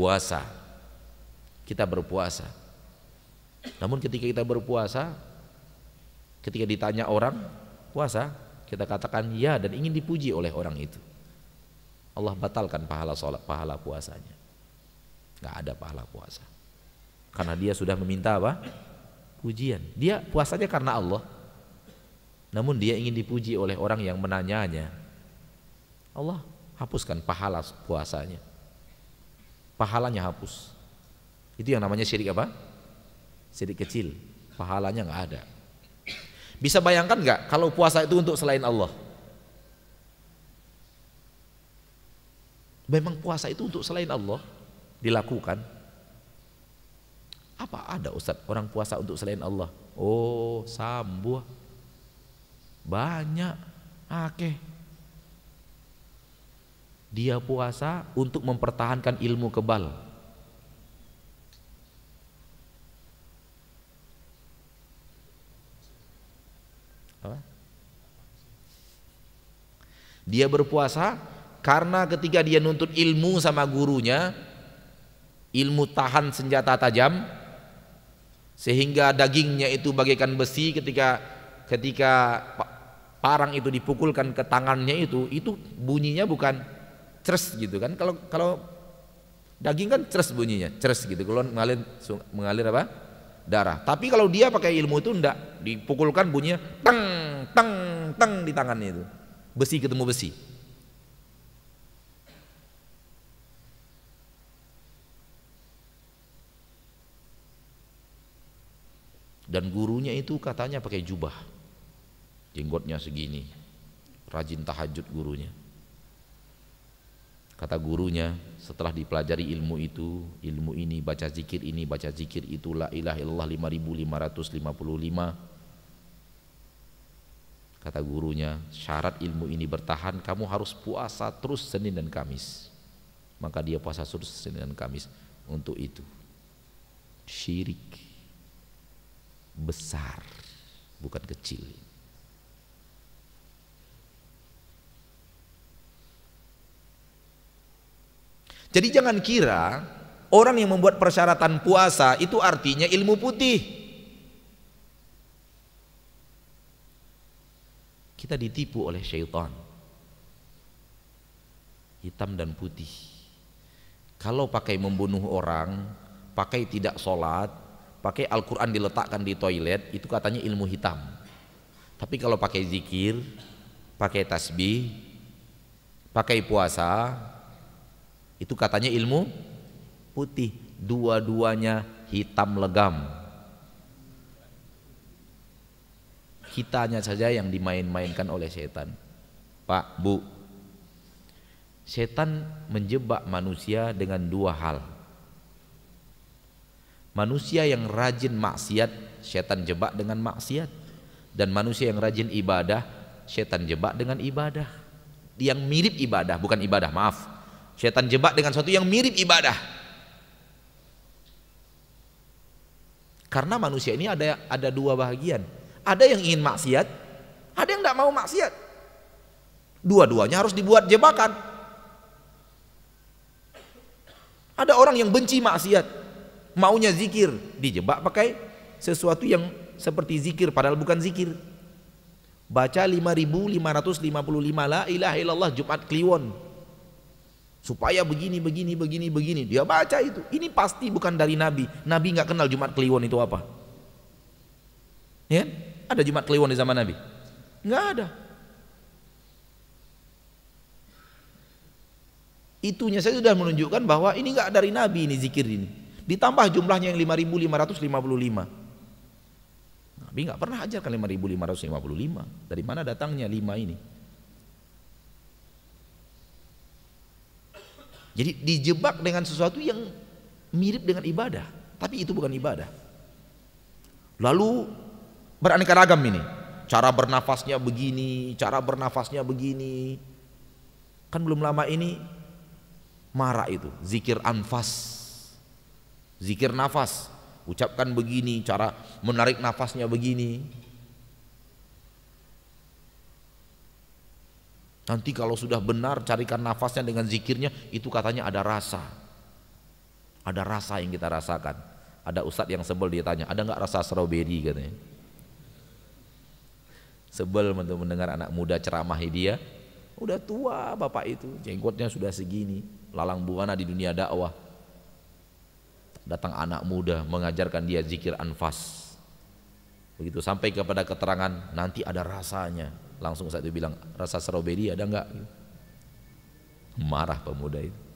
puasa. Kita berpuasa. Namun ketika kita berpuasa, ketika ditanya orang puasa, kita katakan ya dan ingin dipuji oleh orang itu, Allah batalkan pahala sholat, pahala puasanya. Nggak ada pahala puasa. Karena dia sudah meminta apa? Pujian. Dia puasanya karena Allah. Namun dia ingin dipuji oleh orang yang menanyanya. Allah hapuskan pahala puasanya. Pahalanya hapus. Itu yang namanya syirik apa? Syirik kecil. Pahalanya nggak ada. Bisa bayangkan nggak kalau puasa itu untuk selain Allah? Memang puasa itu untuk selain Allah dilakukan. Apa ada Ustadz orang puasa untuk selain Allah? Oh, sambuh. Banyak. Akeh. Dia puasa untuk mempertahankan ilmu kebal. Apa? Dia berpuasa karena ketika dia nuntut ilmu sama gurunya, ilmu tahan senjata tajam, sehingga dagingnya itu bagaikan besi ketika parang itu dipukulkan ke tangannya itu bunyinya bukan cres gitu kan. Kalau daging kan cres bunyinya, cres gitu, kalau mengalir apa? Darah. Tapi kalau dia pakai ilmu itu enggak, dipukulkan bunyinya teng teng teng di tangannya itu. Besi ketemu besi. Dan gurunya itu katanya pakai jubah, jenggotnya segini, rajin tahajud gurunya. Kata gurunya, setelah dipelajari ilmu ini, baca zikir ini, baca zikir itu, la ilaha illallah 5555. Kata gurunya, syarat ilmu ini bertahan, kamu harus puasa terus Senin dan Kamis. Maka dia puasa terus Senin dan Kamis. Untuk itu syirik besar, bukan kecil. Jadi jangan kira orang yang membuat persyaratan puasa itu artinya ilmu putih. Kita ditipu oleh syaitan. Hitam dan putih. Kalau pakai membunuh orang, pakai tidak sholat, pakai Al-Quran diletakkan di toilet, itu katanya ilmu hitam. Tapi kalau pakai zikir, pakai tasbih, pakai puasa, itu katanya ilmu putih. Dua-duanya hitam legam. Kitanya saja yang dimain-mainkan oleh setan. Pak, Bu, setan menjebak manusia dengan dua hal. Manusia yang rajin maksiat, setan jebak dengan maksiat. Dan manusia yang rajin ibadah, setan jebak dengan ibadah. Yang mirip ibadah, bukan ibadah, maaf. Setan jebak dengan sesuatu yang mirip ibadah. Karena manusia ini ada dua bahagian. Ada yang ingin maksiat, ada yang tidak mau maksiat. Dua-duanya harus dibuat jebakan. Ada orang yang benci maksiat, maunya zikir, dijebak pakai sesuatu yang seperti zikir padahal bukan zikir. Baca 5555 la ilaha illallah Jumat Kliwon supaya begini. Dia baca itu. Ini pasti bukan dari Nabi. Nabi nggak kenal Jumat Kliwon itu apa. Ya? Ada Jumat Kliwon di zaman Nabi? Nggak ada. Itunya saya sudah menunjukkan bahwa ini nggak dari Nabi, ini zikir ini. Ditambah jumlahnya yang 5555. Nabi nggak pernah ajarkan 5555. Dari mana datangnya 5 ini? Jadi dijebak dengan sesuatu yang mirip dengan ibadah, tapi itu bukan ibadah. Lalu beraneka ragam ini. Cara bernafasnya begini, cara bernafasnya begini. Kan belum lama ini marak itu zikir anfas. Zikir nafas, ucapkan begini, cara menarik nafasnya begini. Nanti kalau sudah benar carikan nafasnya dengan zikirnya, itu katanya ada rasa. Ada rasa yang kita rasakan. Ada ustadz yang sebel, dia tanya, ada nggak rasa stroberi katanya. Sebel untuk mendengar anak muda ceramahi dia. Udah tua bapak itu, jenggotnya sudah segini, lalang buana di dunia dakwah. Datang anak muda mengajarkan dia zikir anfas. Begitu sampai kepada keterangan nanti ada rasanya, langsung saat itu bilang, rasa stroberi ada enggak? Marah pemuda itu.